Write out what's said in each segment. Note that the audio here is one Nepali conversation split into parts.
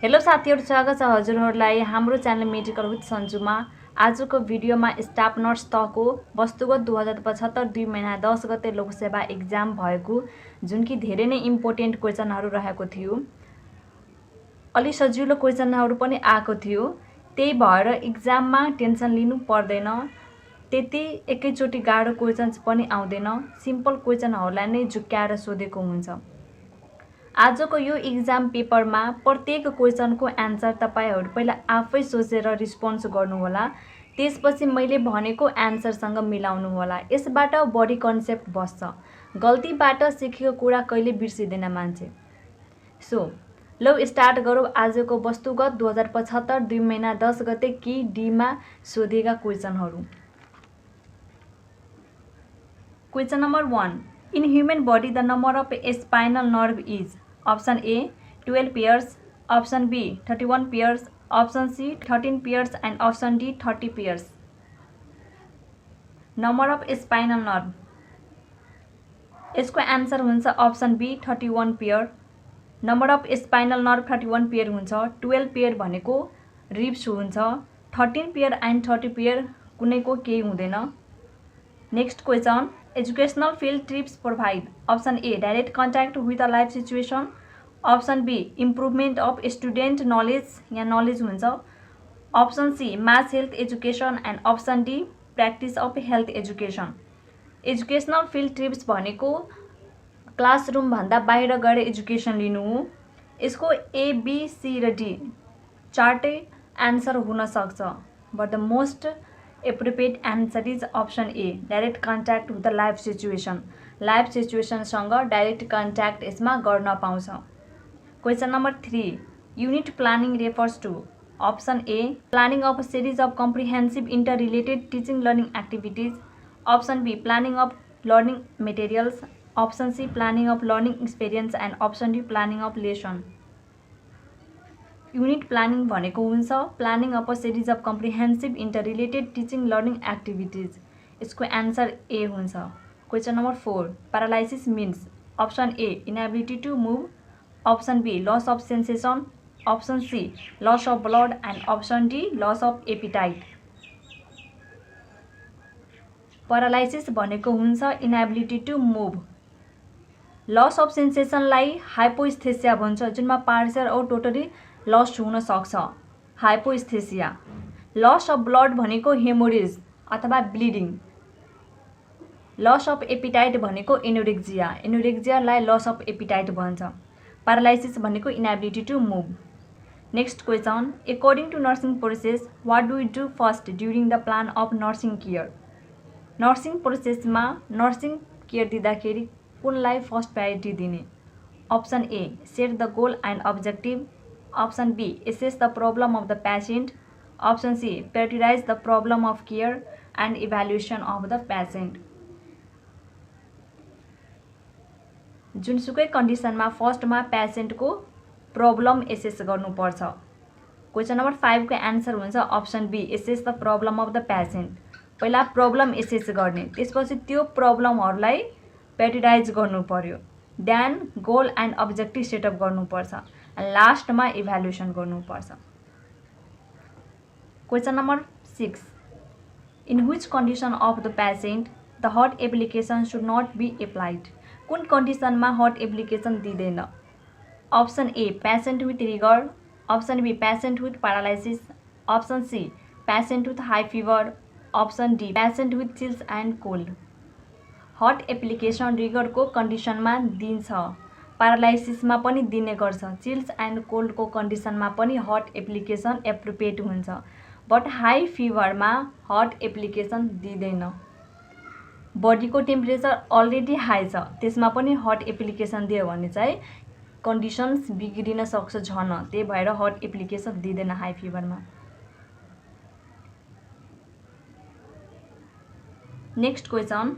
हेलो साथीहरु, स्वागत छ हजुरहरुलाई हाम्रो च्यानल मेडिकल विथ सन्जुमा। आजको भिडियोमा स्टाफ नर्स तहको वस्तुगत 2075 2 महिना 10 गते लोकसेवा एक्जाम भएको, जुन कि धेरै नै इम्पोर्टेन्ट क्वेशनहरु रहेको थियो। अलि सजिलो क्वेशनहरु पनि आएको थियो। त्यही भएर एक्जाममा टेन्सन लिनु पर्दैन। त्यति एकैचोटी गाह्रो क्वेशन्स पनि आउँदैन। सिम्पल क्वेशनहरुलाई नै झुक्क्याएर सोधेको हुन्छ। आजको यो एक्जाम पेपरमा प्रत्येक क्वेशनको एन्सर तपाईहरु पहिला आफै सोचेर रिस्पोन्स गर्नु होला। त्यसपछि मैले भनेको एन्सरसँग मिलाउनु होला। यसबाट बढी कन्सेप्ट बस्छ। गल्तीबाट सिकेको कुरा कहिले बिर्सिदैन मान्छे। लौ स्टार्ट गरौँ आजको वस्तुगत 2075 2 महिना 10 गते कि डी मा सोधेका क्वेशनहरु। Question number 1, in human body the number of spinal nerve is option A 12 pairs, option B 31 pairs, option C 13 pairs and option D 30 pairs। Number of spinal nerve, यसको एन्सर हुन्छ option B 31 pair. Number of spinal nerve 31 pair हुन्छ। 12 पेयर भनेको रिब्स हुन्छ। 13 पेयर एन्ड 30 पेयर कुनैको केही हुँदैन। Next question, educational field trips provide option A direct contact with a life situation, option B improvement of student knowledge, यहाँ नलेज हुन्छ, option C mass health education and option D practice of health education. Educational field trips भनेको क्लासरूम भन्दा बाहिर गएर एजुकेसन लिनु हो। यसको ए बी सी र डी चारटै एन्सर हुन सक्छ, but the most appropriate answer is option A direct contact with the life situation. Life सिचुएसनसँग डाइरेक्ट कन्ट्याक्ट यसमा गर्न पाउँछ। Question number 3, unit planning refers to option A planning of series of comprehensive interrelated teaching learning activities, option B planning of learning materials, option C planning of learning experience and option D planning of lesson. Unit planning भनेको हुन्छ planning of a series of comprehensive interrelated teaching learning activities. यसको एन्सर ए हुन्छ। Question number 4, paralysis means option A inability to move, option B loss of sensation, option C loss of blood and option D loss of appetite. Paralysis भनेको हुन्छ inability to move. Loss of सेन्सेसनलाई हाइपोस्थेसिया भन्छ, जुनमा पार्शियल औ टोटली लस हुन सक्छ, हाइपोस्थेसिया। लस अफ ब्लड भनेको हेमोरेज अथवा ब्लिडिङ। लस अफ एपिटाइट भनेको एनोरेक्जिया, एनोरेक्जियालाई लस अफ एपिटाइट भन्छ। प्यारालाइसिस भनेको inability to move. Next question, according to nursing process what do you do first during the plan of nursing care. Nursing प्रोसेसमा नर्सिङ केयर दिँदाखेरि कुनलाई फर्स्ट प्रायोरिटी दिने? Option A set the goal and objective, option B assess the problem of the patient, option C prioritize the problem of care and evaluation of the patient. जुनसुकै कन्डिसनमा फर्स्टमा पेशेंटको प्रॉब्लम एसेस गर्नुपर्छ। क्वेशन नम्बर 5 को एन्सर हुन्छ option B assess the problem of the patient. पहिला प्रॉब्लम एसेस गर्ने, त्यसपछि त्यो प्रॉब्लमहरुलाई प्रायोरिटाइज गर्नु पर्यो, then goal and objective set up गर्नुपर्छ, लास्टमा इभ्यालुएसन गर्नुपर्छ। Question number 6, in which condition of the patient the heat application should not be applied. कुन कन्डिसनमा हर्ट एप्लिकेसन दिँदैन? Option A patient with rigor, option B patient with paralysis, option C patient with high fever, option D patient with chills and cold. Heat application रिगरको कन्डिसनमा दिन्छ, प्यारालाइसिसमा पनि दिने गर्छ, चिल्स एन्ड कोल्डको कन्डिसनमा पनि हर्ट एप्लिकेसन एप्रोप्रिएट हुन्छ, बट हाई फिवरमा हर्ट एप्लिकेसन दिँदैन। बडीको टेम्परेचर अलरेडी हाई छ, त्यसमा पनि हर्ट एप्लिकेसन दियो भने चाहिँ कन्डिसन्स बिग्रिन सक्छ झन, त्यही भएर हर्ट एप्लिकेसन दिँदैन हाई फिवरमा। Next question,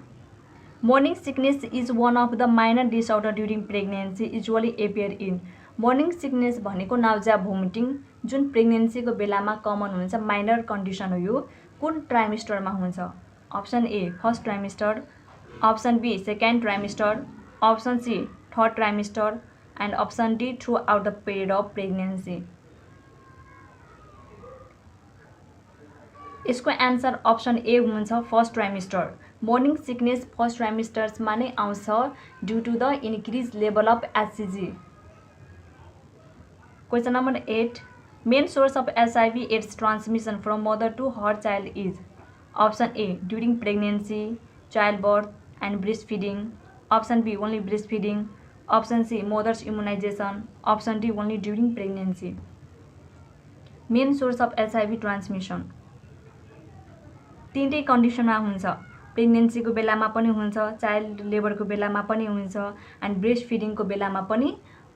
morning sickness is one of the minor disorder during pregnancy usually appear in. Morning sickness भनेको नाउजिया भोमिटिङ, जुन प्रेग्नेन्सीको बेलामा कमन हुन्छ, माइनर कन्डिसन हो यो। कुन ट्राइमेस्टरमा हुन्छ? Option A first trimester, option B second trimester, option C third trimester and option D throughout the period of pregnancy. यसको एन्सर अप्सन ए हुन्छ first trimester. Morning sickness first ट्राइमेस्टर्समा नै आउँछ due to the increase level of HCG. Question number 8, main source of HIV AIDS transmission from mother to her child is. Option A during pregnancy, child birth and breast feeding. Option B only breast feeding. Option C mother's immunization. Option D only during pregnancy. Main source of HIV transmission तीनटै कन्डिसनमा हुन्छ। प्रेग्नेन्सीको बेलामा पनि हुन्छ, चाइल्ड लेबरको बेलामा पनि हुन्छ एन्ड ब्रेस्ट फिडिङको बेलामा पनि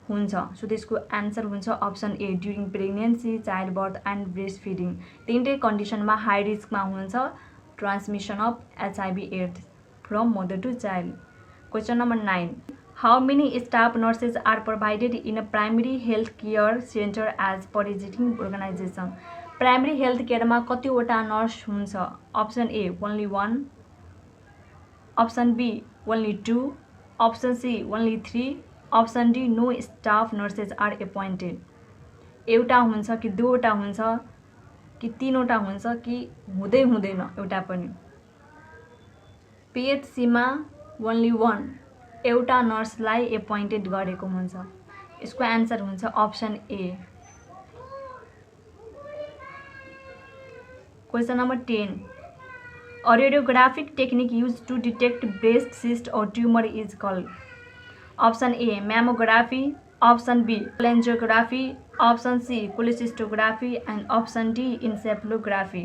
हुन्छ। सो त्यसको एन्सर हुन्छ option A during pregnancy, child birth and breast feeding. तीनटै कन्डिसनमा हाई रिस्कमा हुन्छ transmission of HIV AIDS from mother to child. Question number 9, how many staff nurses are provided in a primary health care centre as per existing organization. Primary health केयरमा कतिवटा नर्स हुन्छ? Option A only 1, option B only 2, option C only 3, option D no staff nurses are appointed. एउटा हुन्छ कि दुईवटा हुन्छ कि तीनवटा हुन्छ कि हुँदैन एउटा पनि? पिएचसीमा ओन्ली 1 एउटा नर्सलाई एपोइन्टेड गरेको हुन्छ। यसको एन्सर हुन्छ option A. Question number 10, a radiographic technique use to detect breast cyst और tumour is called. Option A mammography, option B cholangiography, option C cholecystography and option D encephalography.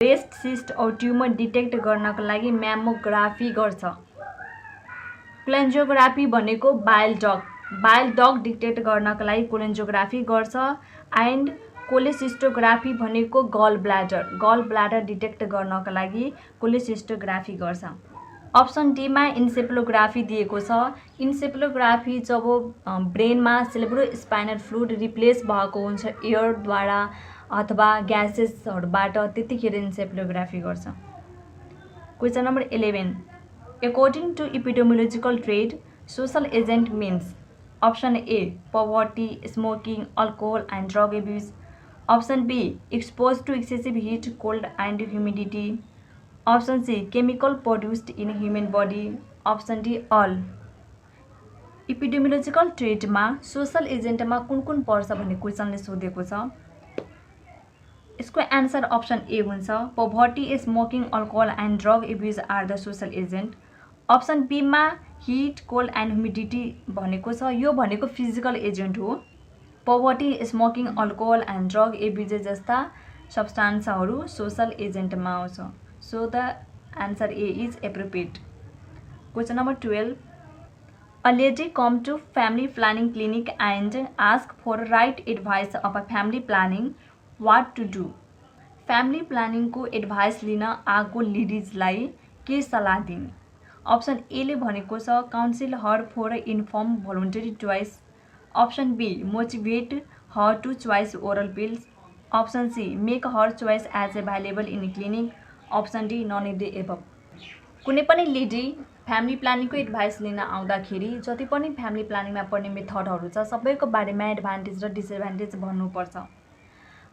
Breast cyst और ट्यूमर डिटेक्ट गर्नको लागि मैमोग्राफी गर्छ। कोलेन्जियोग्राफी भनेको बाइल डग डिटेक्ट गर्नको लागि कोलेन्जियोग्राफी गर्छ एन्ड कोलेसिस्टोग्राफी भनेको गल ब्ल्याडर डिटेक्ट गर्नको लागि कोलेसिस्टोग्राफी गर्छ। अप्सन डीमा इन्सेफलोग्राफी दिएको छ। इन्सेफलोग्राफी जब ब्रेनमा सेरेब्रोस्पाइनल फ्लुइड रिप्लेस भएको हुन्छ एयरद्वारा अथवा ग्यासेसहरूबाट, त्यतिखेर इन्सेफलोग्राफी गर्छ। Question number 11, according to epidemiological triad social agent means. Option A poverty, smoking, alcohol and drug abuse. Option B expose to excessive heat, cold and humidity. Option C chemical produced in human body. Option D all. Epidemiological ट्रेडमा सोशल एजेन्टमा कुन पर्छ भन्ने क्वेसनले सोधेको छ। यसको एन्सर अप्सन ए हुन्छ poverty, smoking, alcohol and drug abuse are the social agent. Option बीमा हिट, कोल्ड एन्ड ह्युमिडिटी भनेको छ। यो भनेको फिजिकल एजेन्ट हो। Poverty, smoking, alcohol and drug abuse जस्ता सब्सटान्सहरू सोशल एजेन्टमा आउँछ। So the answer A is appropriate. Question number 12, a lady come to family planning clinic and ask for right advice of a family planning, what to do? family planning को एडभाइस लिन आएको लेडिजलाई के सल्लाह दिने? अप्सन ए ले भनेको छ counsel her for inform voluntary choice. Option B motivate her to choice oral pills. Option C make her choice as available in clinic. Option D none of the above. कुनै पनि लेडी फ्यामिली प्लानिङको एडभाइस लिन आउँदाखेरि जति पनि फ्यामिली प्लानिङमा पर्ने मेथडहरू छ सबैको बारेमा एडभान्टेज र डिसएडभान्टेज भन्नुपर्छ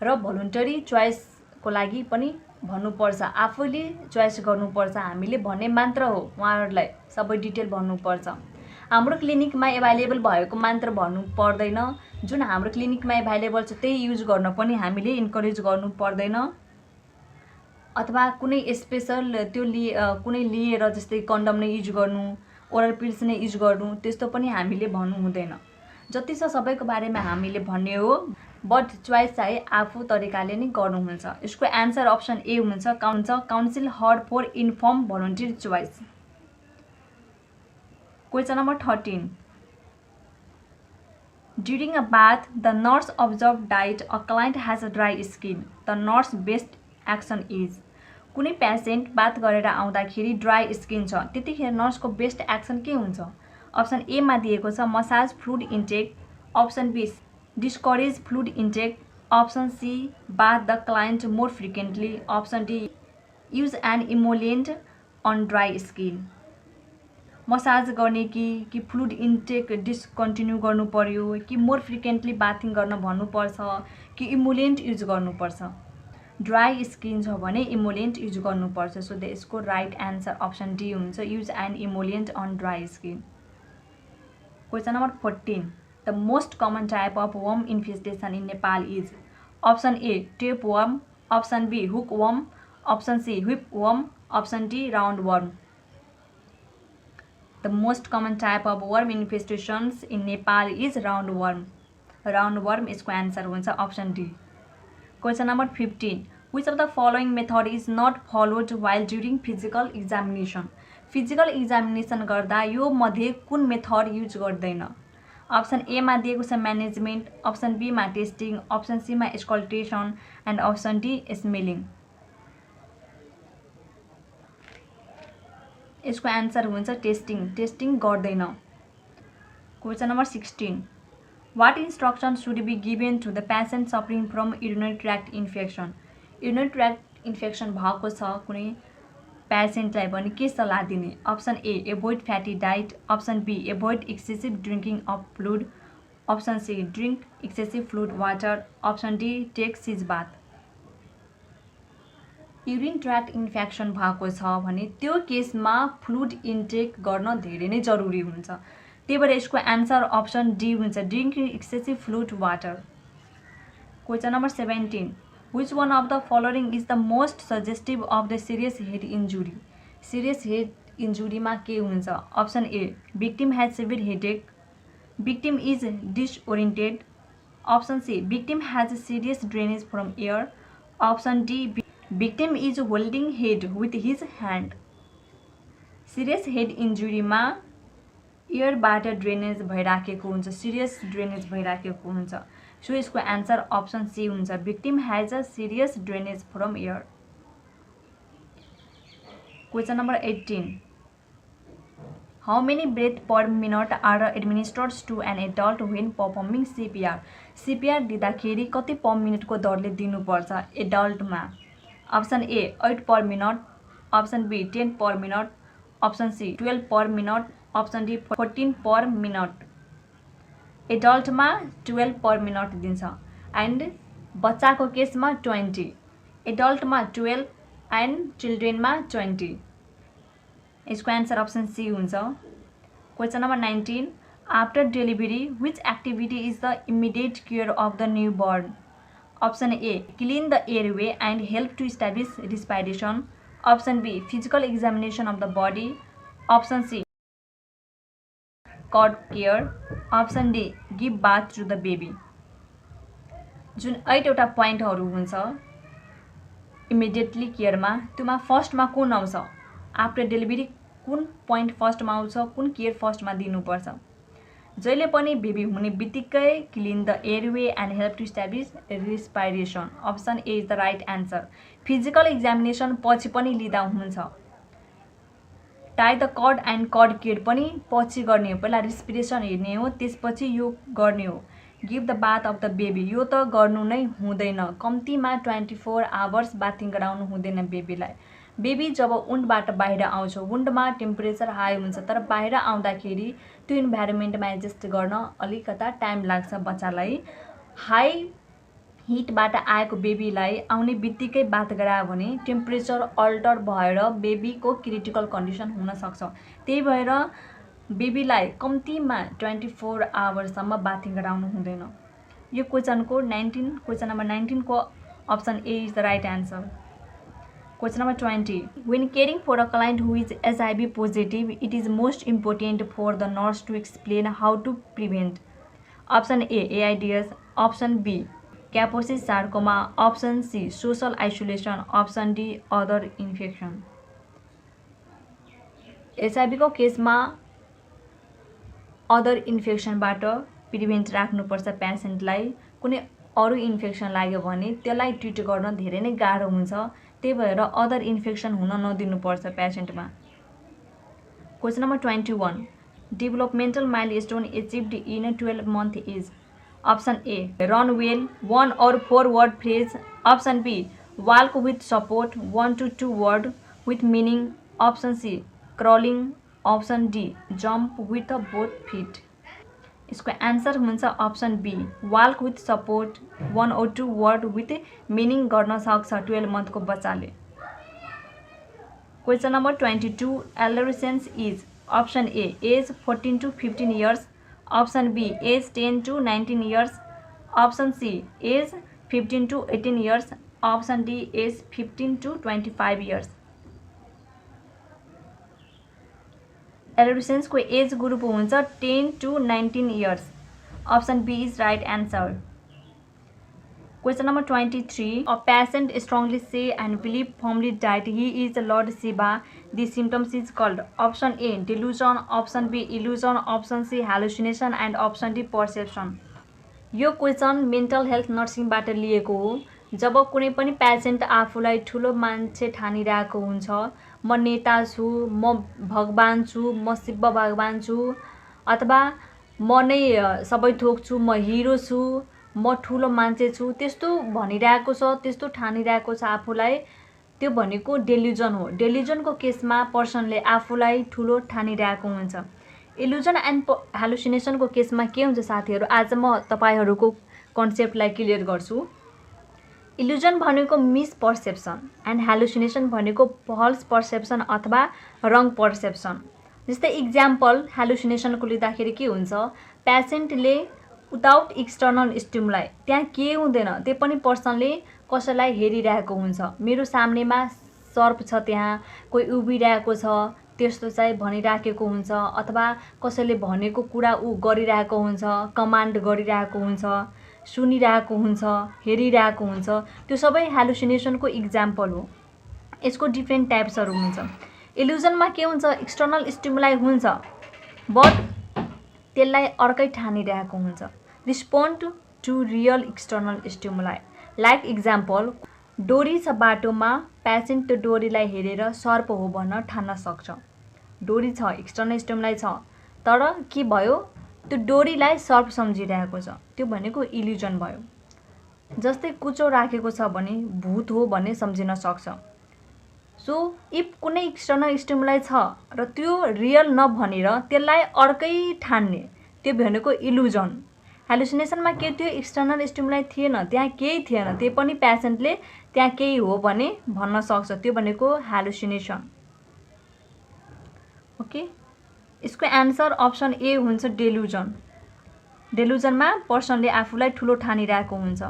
र भोलुन्टरी चोइसको लागि पनि भन्नुपर्छ। आफूले चोइस गर्नुपर्छ। हामीले भन्ने मात्र हो, उहाँहरूलाई सबै डिटेल भन्नुपर्छ। हाम्रो क्लिनिकमा एभाइलेबल भएको मात्र भन्नु पर्दैन। जुन हाम्रो क्लिनिकमा एभाइलेबल छ त्यही युज गर्न पनि हामीले इन्करेज गर्नु पर्दैन। अथवा कुनै स्पेशल त्यो कुनै लिएर जस्तै कन्डम नै युज गर्नु, ओरल पिल्स नै युज गर्नु, त्यस्तो पनि हामीले भन्नु हुँदैन। जति छ सबैको बारेमा हामीले भन्ने हो, बट चोइस चाहिँ आफू तरिकाले नै गर्नुहुन्छ। यसको एन्सर अप्सन ए हुन्छ counsel her for inform voluntary choice. Question number 13, during a bath the nurse observe that a client has a dry skin, the nurse best action is. कुनै पेसेन्ट बात गरेर आउँदाखेरि ड्राई स्किन छ, त्यतिखेर नर्सको बेस्ट एक्सन के हुन्छ? अप्सन ए मा दिएको छ massage fluid intake. Option B discourage fluid intake. Option C bath the client more frequently. Option D use an emollient on dry skin. Massage गर्ने कि फ्लुइड इन्टेक डिस्कन्टिन्यू गर्नु पर्यो कि मोर फ्रिक्वेन्टली बाथिङ गर्न भन्नुपर्छ कि इमुलेन्ट युज गर्नुपर्छ। ड्राई स्किन छ भने इमुलेन्ट युज गर्नुपर्छ। सो यसको राइट एन्सर अप्सन डी हुन्छ, use and emollient on dry skin. Question number 14, the most common type of worm infestation in Nepal is. Option A tapeworm, option B hookworm, option C whipworm, option D roundworm. The most common type of worm infestations in Nepal is roundworm. Roundworm इसको आन्सर हुन्छ option D. Question number 15, which of the following method is not followed while during physical examination? Physical examination गर्दा यो मध्ये कुन मेथड युज गर्दैन? अप्सन ए मा दिएको छ म्यानेजमेन्ट, अप्सन बी मा टेस्टिङ, अप्सन सी मा auscultation and option D smelling. यसको आन्सर हुन्छ टेस्टिङ। टेस्टिङ गर्दैन। Question number 16, what instruction should be given to the patient suffering from urinary tract infection? Urinary tract infection भएको छ कुनै पेसेन्टलाई भने के सल्लाह दिने? Option A avoid fatty diet, option be avoid excessive drinking of fluid, option C drink excessive fluid water, option D take सिज बाथ। युरिन ट्र्याक्ट इन्फेक्सन भएको छ भने त्यो केसमा फ्लुइड इन्टेक गर्न धेरै नै जरुरी हुन्छ। त्यही भएर यसको आन्सर अप्सन डी हुन्छ, drinking excessive fluid water. Question number 17, which one of the following is the most suggestive of the serious head injury? serious head injury मा के हुन्छ? Option A victim has severe headache, victim is disoriented, option C victim has serious drainage from air, option D victim is holding head with his hand। Serious head इन्जुरीमा एयरबाट ड्रेनेज भइराखेको हुन्छ, सिरियस ड्रेनेज भइराखेको हुन्छ। सो यसको आन्सर अप्सन सी हुन्छ, victim has a serious drainage from air। Question number 18, how many breaths per minute are administered to an adult when performing CPR? CPR दिँदाखेरि कति पर मिनटको दरले दिनुपर्छ एडल्टमा? Option A 8 per minute, option B 10 per minute, option C 12 per minute, option D 14 per minute. एडल्टमा 12 पर मिनट दिन्छ एन्ड बच्चाको केसमा 20, एडल्टमा 12 एन्ड चिल्ड्रेनमा 20। यसको आन्सर अप्सन सी हुन्छ। Question number 19, after delivery which activity is the immediate care of the newborn? Option A clean the airway and help to establish respiration, option be physical examination of the body, option C cord care, option D give bath to the baby. जुन 8वटा पोइन्टहरू हुन्छ इमिडिएटली केयरमा, त्योमा फर्स्टमा कुन आउँछ? आफ्टर डेलिभरी कुन पोइन्ट फर्स्टमा आउँछ, कुन केयर फर्स्टमा दिनुपर्छ? जहिले पनि बेबी हुने बित्तिकै clean the airway and help to establish respiration. Option A is the right answer. Physical examination पछि पनि लिँदा हुन्छ। Tie the cord and cord care पनि पछि गर्ने हो, पहिला रेस्पिरेसन हेर्ने हो, त्यसपछि यो गर्ने हो। Give the bath of the baby, यो त गर्नु नै हुँदैन, कम्तीमा 24 आवर्स बाथिङ गराउनु हुँदैन बेबीलाई। बेबी जब वुन्डबाट बाहिर आउँछ, वुन्डमा टेम्परेचर हाई हुन्छ, तर बाहिर आउँदाखेरि त्यो इन्भाइरोमेन्टमा एडजस्ट गर्न अलिकता टाइम लाग्छ बच्चालाई। हाई हिटबाट आएको बेबीलाई आउने बित्तिकै बाथ गरायो भने टेम्परेचर अल्टर भएर बेबीको क्रिटिकल कन्डिसन हुनसक्छ। त्यही भएर बेबीलाई कम्तीमा 24 आवर्ससम्म बाथिङ गराउनु हुँदैन। यो क्वेसन नम्बर 19 को option A is the right answer. Question number 20. When caring for a client who is HIV positive, it is most important for the nurse to explain how to prevent. Option A, AIDS. Option B, Kaposi sarcoma. Option C, social isolation. Option D, other infection. HIV को केसमा अदर इन्फेक्सनबाट प्रिभेन्ट राख्नुपर्छ पेसेन्टलाई। कुनै अरू इन्फेक्सन लाग्यो भने त्यसलाई ट्रिट गर्न धेरै नै गाह्रो हुन्छ, त्यही भएर अदर इन्फेक्सन हुन नदिनुपर्छ पेसेन्टमा। Question number 21. Developmental milestone achieved in 12 month age. Option A run well, 1 or 4 word phrase. Option B walk with support, 1 to 2 word with meaning. Option C crawling option D jump with both feet. यसको एन्सर हुन्छ option B walk with support. 1 or 2 word with meaning गर्न सक्छ 12 मन्थको बच्चाले। Question number 22 adolescence is option A age 14 to 15 years, option B age 10 to 19 years, option C age 15 to 18 years, option D age 15 to 25 years। Adolescence को एज ग्रुप हुन्छ 10 to 19 years। Option B is right answer. Question number 23. A patient strongly say and believe firmly that he is Lord Shiva. The symptoms is called option A delusion, option B illusion, option C hallucination and option D perception। यो क्वेसन मेन्टल हेल्थ नर्सिङबाट लिएको हो। जब कुनै पनि पेसेन्ट आफूलाई ठुलो मान्छे ठानिरहेको हुन्छ, म नेता छु, म भगवान छु, म शिव भगवान छु, अथवा म नै सबै थोक छु, म हिरो छु, म ठुलो मान्छे छु, त्यस्तो भनिरहेको छ, त्यस्तो ठानिरहेको छ आफूलाई, त्यो भनेको डेल्युजन हो। डेल्युजनको केसमा पर्सनले आफूलाई ठुलो ठानिरहेको हुन्छ। इल्युजन एन्ड हेलुसिनेसनको केसमा के हुन्छ साथीहरू, आज म तपाईहरुको कन्सेप्टलाई क्लियर गर्छु। इल्युजन भनेको मिस पर्सेप्सन एन्ड हेलुसिनेसन भनेको फल्स पर्सेप्सन अथवा रङ पर्सेप्सन। जस्तै इक्जाम्पल हेलुसिनेसनको लिँदाखेरि के हुन्छ, पेसेन्टले विदाउट एक्सटर्नल स्टिमुलाई त्यहाँ के हुँदैन, त्यो पनि पर्सनले कसैलाई हेरिरहेको हुन्छ, मेरो सामनेमा सर्प छ, त्यहाँ कोही उभिरहेको छ, त्यस्तो चाहिँ भनिराखेको हुन्छ, अथवा कसैले भनेको कुरा उ गरिरहेको हुन्छ, कमान्ड गरिरहेको हुन्छ, सुनिरहेको हुन्छ, हेरिरहेको हुन्छ, त्यो सबै हेलुसिनेसनको इक्जाम्पल हो। यसको डिफ्रेन्ट टाइप्सहरू हुन्छ। इल्युजनमा के हुन्छ, एक्सटर्नल स्टिमुलाई हुन्छ बट त्यसलाई अर्कै ठानिरहेको हुन्छ। Respond to real external stimuli. Like example, डोरी छ बाटोमा, पेसेन्ट त्यो डोरीलाई हेरेर सर्प हो भन्न ठान्न सक्छ। डोरी छ, एक्सटर्नल स्टिमुलाई छ, तर के भयो, त्यो डोरीलाई सर्प सम्झिरहेको छ, त्यो भनेको इल्युजन भयो। जस्तै कुचो राखेको छ भने भूत हो भन्ने सम्झिन सक्छ। सो इफ कुनै एक्सटर्नल स्टिमुलाई छ र त्यो रियल नभनेर त्यसलाई अर्कै ठान्ने, त्यो भनेको इल्युजन। हेलुसिनेसनमा के थियो, एक्सटर्नल स्टिमुलाई थिएन, त्यहाँ केही थिएन, त्यो पनि पेसेन्टले त्यहाँ केही हो भने भन्न सक्छ, त्यो भनेको हेलुसिनेसन। ओके, यसको एन्सर अप्सन ए हुन्छ डेल्युजन। डेल्युजनमा पर्सनले आफूलाई ठुलो ठानिरहेको हुन्छ।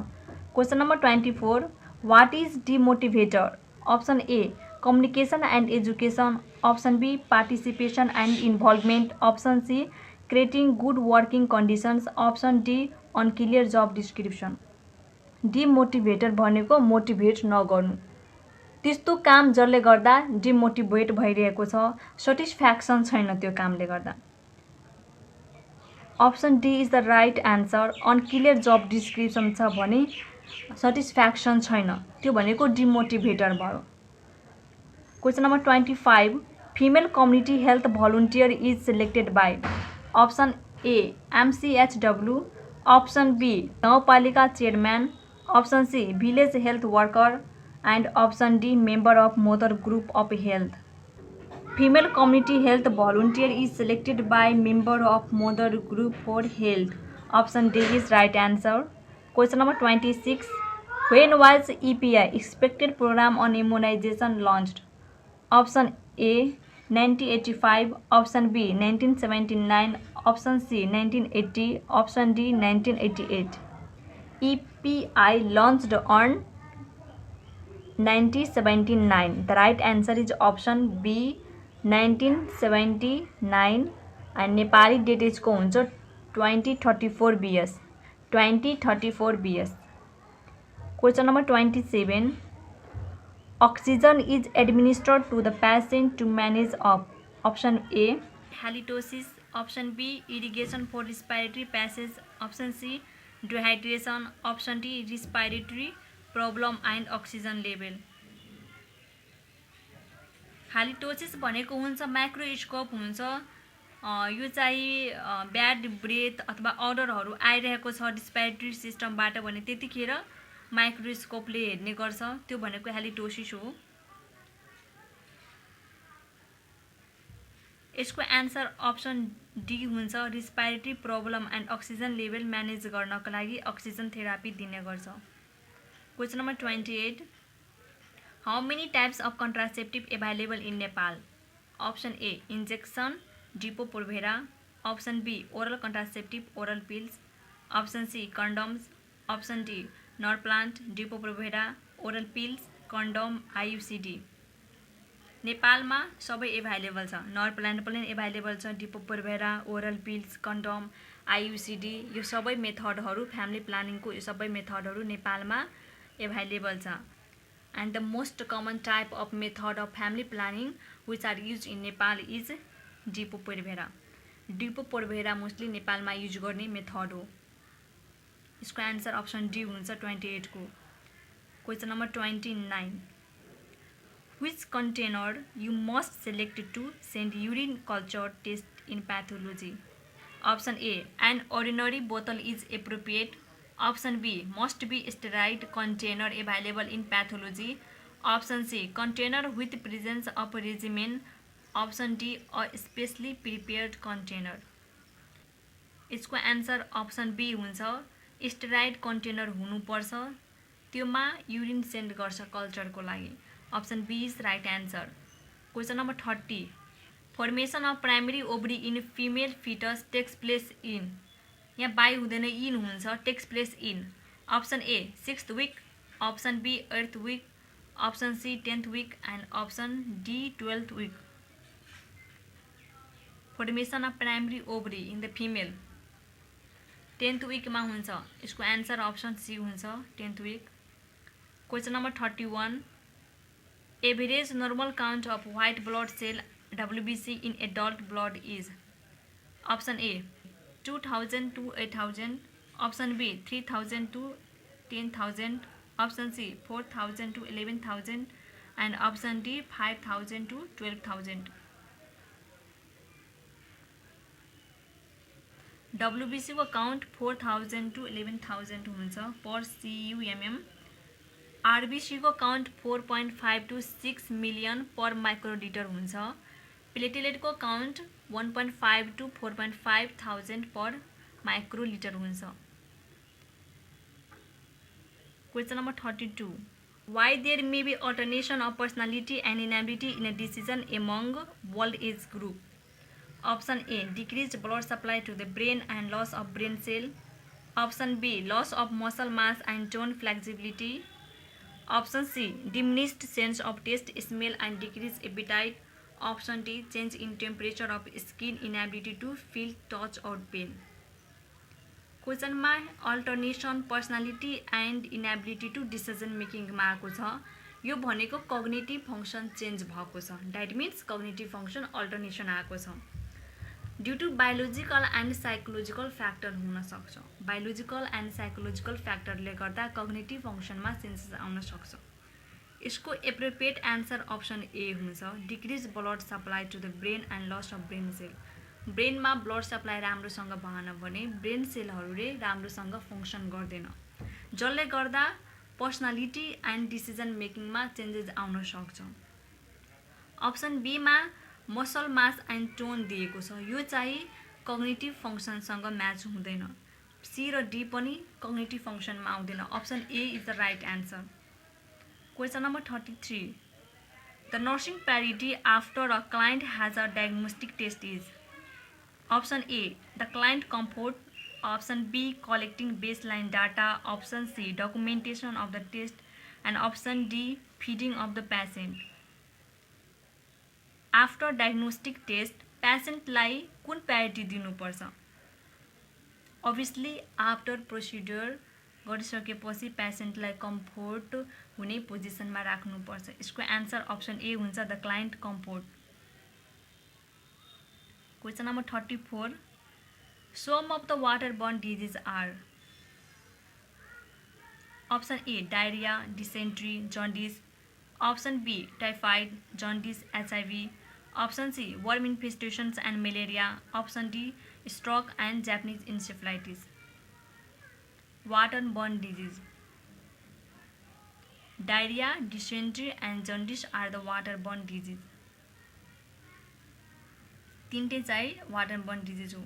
Question number 24 what is demotivator. Option A communication and education, option B participation and involvement, option C creating good working conditions, option D unclear job description. Demotivator भनेको मोटिभेट नगर्नु, त्यस्तो काम जसले गर्दा डिमोटिभेट भइरहेको छ, सेटिस्फ्याक्सन छैन त्यो कामले गर्दा। Option D is the right answer. Unclear job description छ भने सेटिस्फ्याक्सन छैन, त्यो भनेको डिमोटिभेटर भयो। Question number 25 female community health volunteer is selected by. Option A MCHW, option B गाउँपालिका chairman, option C village health worker and option D member of mother group of health. Female community health volunteer is selected by member of mother group for health, option D is right answer. Question number 26 when was EPI expected programme on immunization launched. Option A 1985, option B 1979, option C 1980, option D 1988। EPI launched on 1979. The right answer is option B 1979 and Nepali date यसको हुन्छ 2034 BS 2034 BS। Question number 27 oxygen is administered to the patient to manage of option A halitosis, option B irrigation for respiratory passage, option C dehydration, option D respiratory problem and oxygen level। हालिटोसिस भनेको हुन्छ माइक्रोस्कोप हुन्छ, यो चाहिँ ब्याड ब्रेथ अथवा अर्डरहरू आइरहेको छ रेस्पिरेटरी सिस्टमबाट भने त्यतिखेर माइक्रोस्कोपले हेर्ने गर्छ, त्यो भनेको हालिटोसिस हो। यसको एन्सर अप्सन डी हुन्छ। Respiratory problem and oxygen level manage गर्नको लागि अक्सिजन थेरापी दिने गर्छ। Question number 28, how many types of contraceptive available in Nepal? Option A injection Depo Provera, option B oral contraceptive oral pills, option C condoms, option D Norplant Depo Provera oral pills condom IUCD. नेपालमा सबै एभाइलेबल छ। नरप्लान्ट पनि एभाइलेबल छ, Depo Provera oral pills condom IUCD यो सबै मेथडहरू फ्यामिली प्लानिङको यो सबै मेथडहरू नेपालमा एभाइलेबल छ। And the most common type of method of family planning which are use in Nepal is Depo Provera. Depo Provera mostly नेपालमा युज गर्ने मेथड हो। यसको एन्सर अप्सन डी हुन्छ 28 को। Question number 29, which container you must select to send urine culture test in pathology? Option A, an ordinary bottle is appropriate. Option B, must be sterile container available in pathology. Option C, container with presence of regimen. Option D, a specially prepared container. यसको एन्सर अप्सन बी हुन्छ। स्टेराइड कन्टेनर हुनुपर्छ, त्योमा युरिन सेन्ड गर्छ कल्चरको लागि। Option B is right answer. Question number 30, formation of primary ovary in female fetus takes place in, यहाँ बाई हुँदैन इन हुन्छ, takes place in. Option A 6th week, option B 8th week, option C 10th week and option D 12th week. Formation of primary ovary in the female 10th विकमा हुन्छ। यसको एन्सर अप्सन सी हुन्छ 10th week. Question number 31, average normal count of white blood cell WBC in adult blood is? Option A 2000 to 8000, Option B 3000 to 10000, Option C 4000 to 11000 and Option D 5000 to 12000. WBC को काउन्ट 4000 to 11000 हुन्छ पर CUMM। RBC को count 4.5 to 6 million per microlitre हुन्छ। प्लेटलेट को count 1.5 to 4.5 thousand per microlitre हुन्छ। Question number 32, why there may be alteration of personality and inability in a decision among old age group? Option A, decreased blood supply to the brain and loss of brain cell. Option B, loss of muscle mass and tone flexibility. Option C, diminished sense of taste, smell and decreased appetite. Option D, change in temperature of skin, inability to feel touch or pain. क्वेसनमा alteration personality and inability to decision मेकिङमा आएको छ। यो भनेको कग्निटिभ फङ्सन चेन्ज भएको छ। That means cognitive function alteration आएको छ। Due to biological and psychological factor हुन सक्छ। बायोलोजिकल एन्ड साइकोलोजिकल फ्याक्टरले गर्दा कग्निटिभ फङ्सनमा चेन्जेस आउन सक्छ। यसको एप्रोप्रिएट एन्सर अप्सन ए हुन्छ। Decrease blood supply to the brain and loss of brain cell. ब्रेनमा ब्लड सप्लाई राम्रोसँग भएन भने ब्रेन सेलहरूले राम्रोसँग फङ्सन गर्दैन, जसले गर्दा पर्सनालिटी एन्ड डिसिजन मेकिङमा चेन्जेस आउन सक्छ। अप्सन बीमा मसल मास एन्ड टोन दिएको छ, यो चाहिँ कग्निटिभ फङ्सनसँग म्याच हुँदैन। सी र डी पनि कग्निटिभ फङ्सनमा आउँदैन। Option A is the right answer. Question number 33, the nursing priority after a client has a diagnostic test is? Option A, the client comfort. Option B, collecting baseline data. Option C, documentation of the test. And Option D, feeding of the patient. After diagnostic test, patient लाई कुन प्रायोरिटी दिनुपर्छ? Obviously, after procedure गरिसकेपछि पेसेन्टलाई कम्फोर्ट हुने पोजिसनमा राख्नुपर्छ। यसको एन्सर अप्सन ए हुन्छ, the client comfort. Question number 34, some of the waterborne diseases are? Option A, diarrhea, dysentery, jaundice. Option B, typhoid, jaundice, HIV. Option C, worm infestations and malaria. Option D, stroke and Japanese encephalitis. Waterborne disease. Diarrhea, dysentery and jaundice are the waterborne disease. तीनटे चाहिँ वाटर एन्ड बर्न डिजिज हो।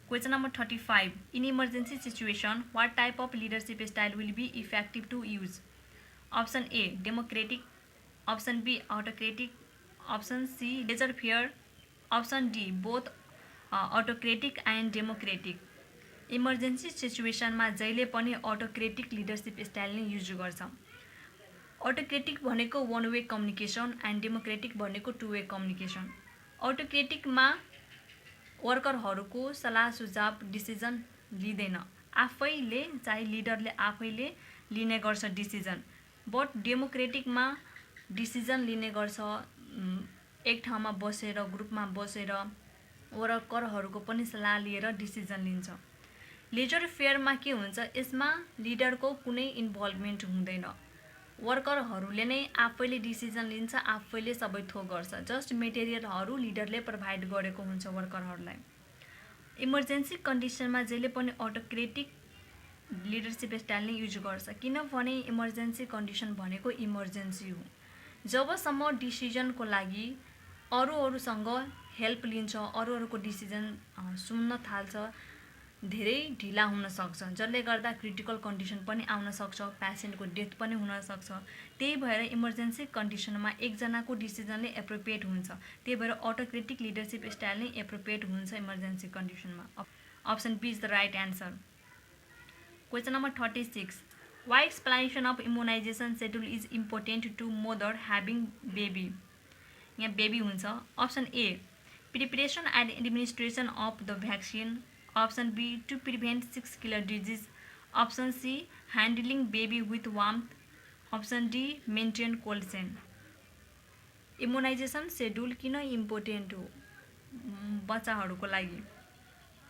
Question number 35 in emergency situation what type of leadership style will be effective to use? Option A democratic, option B autocratic, option C laissez faire, option D both autocratic and democratic. Emergency सिचुएसनमा जहिले पनि अटोक्रेटिक लिडरसिप स्टाइल नै युज गर्छ। अटोक्रेटिक भनेको one way communication and democratic भनेको टु वे कम्युनिकेसन। अटोक्रेटिकमा वर्करहरूको सल्लाह सुझाव डिसिजन लिँदैन, आफैले चाहिँ लिडरले आफैले लिने गर्छ डिसिजन। बट डेमोक्रेटिकमा डिसिजन लिने गर्छ एक ठाउँमा बसेर ग्रुपमा बसेर वर्करहरूको पनि सल्लाह लिएर डिसिजन लिन्छ। लेजर फेयरमा के हुन्छ, यसमा लिडरको कुनै इन्भल्भमेन्ट हुँदैन, वर्करहरूले नै आफैले डिसिजन लिन्छ, आफैले सबै थोक गर्छ, जस्ट मेटेरियलहरू लिडरले प्रोभाइड गरेको हुन्छ वर्करहरूलाई। इमर्जेन्सी कन्डिसनमा जहिले पनि अटोक्रेटिक लिडरसिप स्टाइल नै युज गर्छ, किनभने इमर्जेन्सी कन्डिसन भनेको इमर्जेन्सी हो। जबसम्म डिसिजनको लागि अरूसँग हेल्प लिन्छ, अरूहरूको डिसिजन सुन्न थाल्छ, धेरै ढिला हुन सक्छ, जसले गर्दा क्रिटिकल कन्डिसन पनि आउन सक्छ, पेसेन्टको डेथ पनि हुन सक्छ। त्यही भएर इमर्जेन्सी कन्डिसनमा एकजनाको डिसिजनले एप्रोप्रिएट हुन्छ, त्यही भएर अटोक्रेटिक लिडरसिप स्टाइल नै एप्रोप्रिएट हुन्छ इमर्जेन्सी कन्डिसनमा। Option B is the right answer. Question number 36 why explanation of immunisation schedule is important to mother having baby? यहाँ बेबी हुन्छ। Option A preparation and administration of the vaccine, option B to prevent 6 killer disease, option C handling baby with warmth, option D maintain cold chain. Immunisation schedule किन इम्पोर्टेन्ट हो बच्चाहरूको लागि?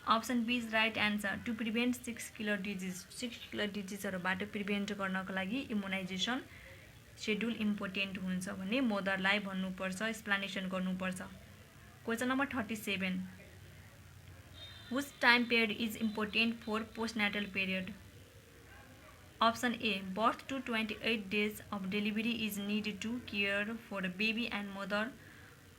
Option B is right answer. To prevent 6 killer disease, 6 killer डिजिजहरूबाट प्रिभेन्ट गर्नको लागि इम्युनाइजेसन सेड्युल इम्पोर्टेन्ट हुन्छ भन्ने मदरलाई भन्नुपर्छ, एक्सप्लेनेसन गर्नुपर्छ। Question number 37 Which time period is important for postnatal period? Option A birth to 28 days of delivery is needed to care for the baby and mother.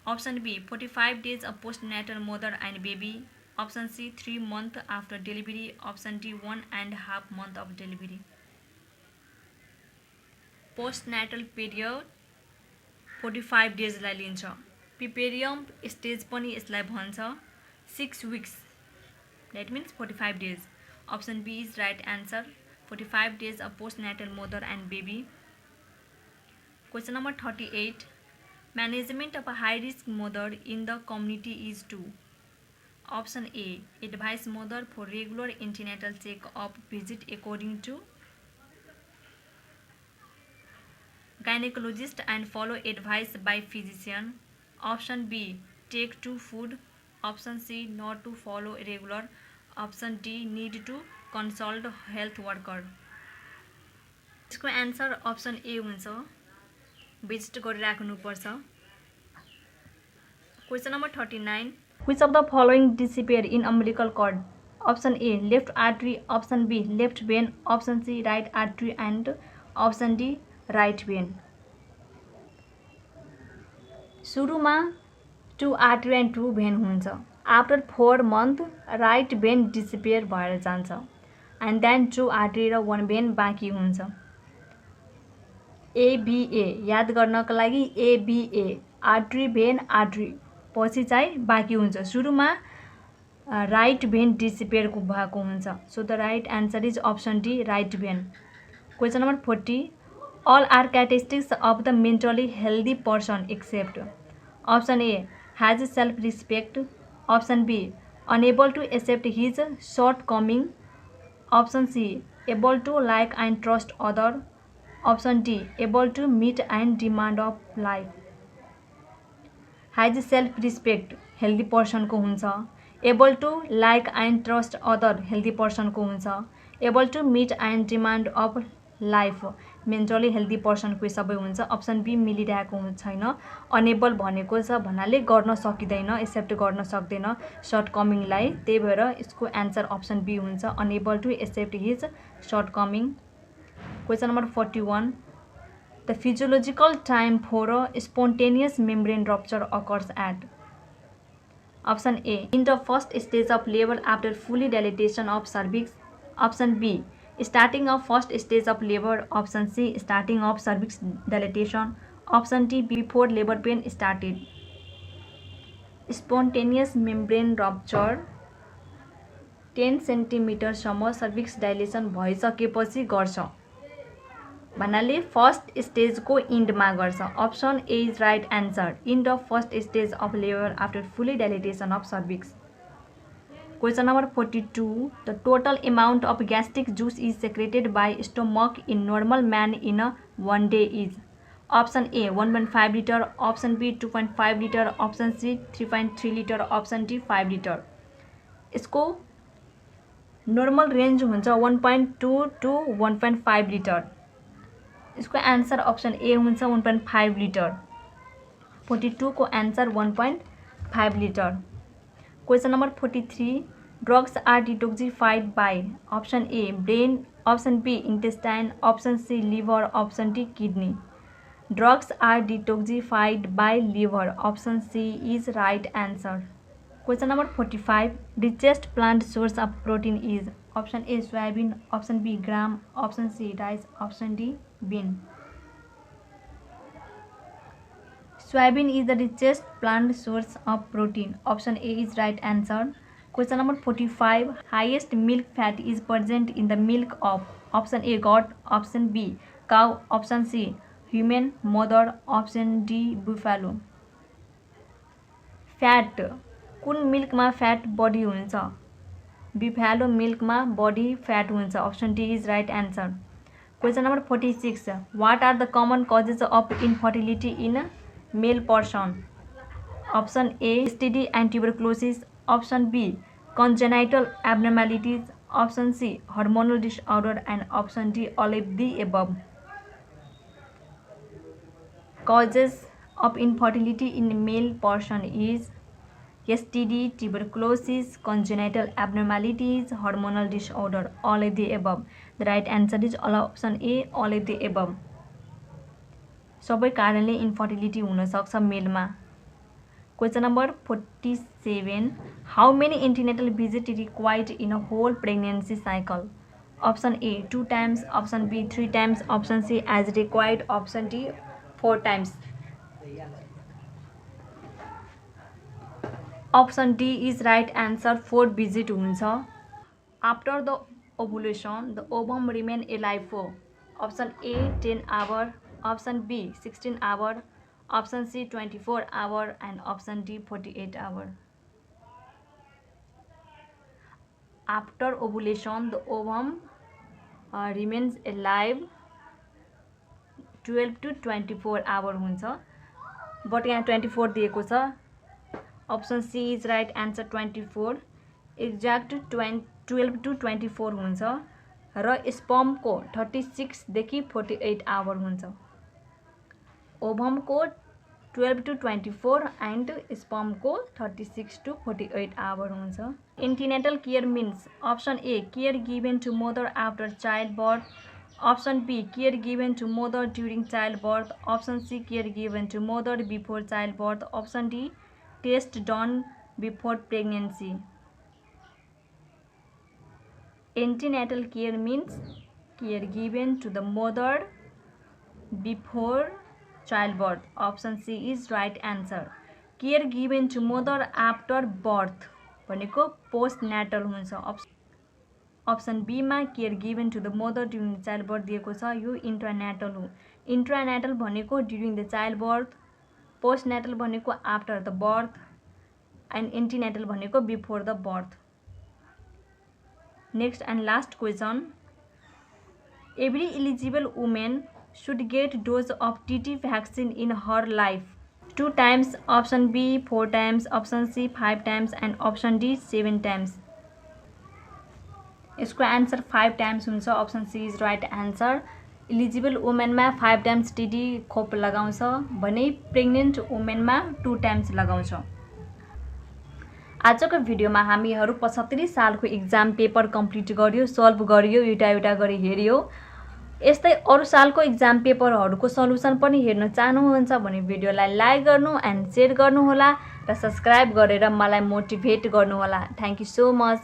Option B 45 days of postnatal mother and baby. Option C 3 months after delivery. Option D 1.5 month of delivery. Postnatal period 45 days लाई लिन्छ। प्रिपेरियम स्टेज पनि यसलाई भन्छ 6 weeks, that means 45 days. Option B is right answer. 45 days of postnatal mother and baby. Question number 38 management of a high risk mother in the community is to? Option A advise mother for regular antenatal check-up visit according to gynecologist and follow advice by physician. Option B take to food. Option C not to follow regular. Option D need to consult health worker. यसको एन्सर अप्सन ए हुन्छ, भिजिट गरिराख्नुपर्छ। Question number 39 Which of the following disappear in umbilical cord? Option A left artery, option B left vein, option C right artery and option D right vein. सुरुमा 2 artery and 2 vein हुन्छ। After 4 months right vein disappear भएर जान्छ and then 2 artery र 1 vein बाँकी हुन्छ। ABA याद गर्नको लागि ABA artery vein artery पछि चाहिँ बाँकी हुन्छ, सुरुमा राइट भेन डिसिपेयर भएको हुन्छ। So the right answer is option D right vein. Question number 40 all are characteristics of the mentally healthy person except. Option A has self respect, option B unable to accept his shortcoming, option C able to like and trust other, option D able to meet and demand of life. Has self respect healthy person को हुन्छ, able to like and trust other healthy person को हुन्छ, able to meet and demand of life mentally healthy person को सबै हुन्छ। अप्सन बी मिलिरहेको छैन, अनेबल भनेको छ भन्नाले गर्न सकिँदैन, एक्सेप्ट गर्न सक्दैन सर्ट कमिङलाई, त्यही भएर यसको एन्सर अप्सन बी हुन्छ, unable to accept his shortcoming. Question number 41 the physiological time for spontaneous membrane rupture occurs at. Option A. In the first stage of labor after fully dilatation of cervix. Option B. Starting of first stage of labor. Option C. Starting of cervix dilatation. Option D. Before labor pain started. Spontaneous membrane rupture 10 सेन्टिमिटरसम्म सर्भिक्स डाइलेसन भइसकेपछि गर्छ भन्नाले फर्स्ट स्टेजको इन्डमा गर्छ। Option A is right answer. In the first stage of labour after fully dilatation of cervix. Question number 42. The total amount of gastric juice is secreted by stomach in normal man in a 1 day is. Option A 1.5 liter, option B 2.5 liter, option C 3.3 liter, option D 5 liter. इसको नॉर्मल रेंज हुन्छ 1.2 to 1.5 लिटर। इसको आंसर ऑप्शन ए हुन्छ 1.5 लिटर। 42 को answer 1.5 litre. Question number 43. Drugs are detoxified by option A brain, option B intestine, option C liver, option D kidney. Drugs are detoxified by liver. Option C is right answer. Question number 45. Richest plant source of protein is. Option A soybean, option B gram, option C rice, option D bean. Soybean is the richest plant source of protein. Option A is right answer. Question number 45. Highest milk fat is present in the milk of. Option A goat, option B cow, option C human mother, option D buffalo. Fat कुन मिल्कमा फ्याट बढी हुन्छ? बिफालो मिल्कमा बढी फ्याट हुन्छ। Option D is right answer. Question number 46. What are the common causes of infertility in male person? Option A STD and tuberculosis, option B congenital abnormalities, option C hormonal disorder, and option D all of the above. Causes of infertility in male person is STD, tuberculosis, congenital abnormalities, hormonal disorder, all of the above. The right answer is option A, all of the above. सबै कारणले इन्फर्टिलिटी हुन सक्छ मेलमा। Question number 47. How many antenatal visits required in a whole pregnancy cycle? Option A 2 times, option B 3 times, option C as required, option D 4 times. Option D is right answer. 4 visit हुन्छ। After the ovulation, the ovum remain alive for. Option A 10 hour, option B 16 hour, option C 24 hour, and option D 48 hour. After ovulation, the ovum remains alive 12 to 24 hour हुन्छ, बट यहाँ 24 दिएको छ। Option C is right answer 24। Exact 12 to 24 हुन्छ र स्पर्मको 36 देखि 48 आवर हुन्छ। ओभमको 12 to 24 एंड स्पर्मको 36 to 48 आवर हुन्छ। Antenatal care means option A care given to mother after childbirth, option B care given to mother during childbirth, option C care given to mother before childbirth, option D test done before pregnancy. Antenatal care means care given to the mother before childbirth. Option C is right answer. Care given to mother after birth भनेको पोस्ट नेटल हुन्छ। ऑप्शन बी में care given to the mother during the childbirth दिएको छ, यो इंट्रानेटल हो। इंट्रानेटल भनेको during the childbirth, postnatal भनेको after the birth, and antenatal भनेको before the birth. Next and last question. Every eligible women should get dose of TT vaccine in her life. 2 times, option B 4 times, option C 5 times, and option D 7 times. इसको आंसर 5 टाइम्स हुन्छ। Option C is right answer. Eligible वुमेनमा 5 टाइम्स टीटी खोप लगाउँछ भने प्रेग्नेन्ट वुमेनमा 2 टाइम्स लगाउँछ। आजको भिडियोमा हामीहरू 75 सालको एक्जाम पेपर कम्प्लिट गर्यो, सल्भ गर्यो, एउटा गरी हेर्यो। यस्तै अरु सालको एक्जाम पेपरहरूको सल्युसन पनि हेर्न चाहनुहुन्छ भने भिडियोलाई लाइक गर्नु एन्ड शेयर गर्नु होला। र सब्सक्राइब गरेर मलाई मोटिभेट गर्नुहोला। Thank you so much.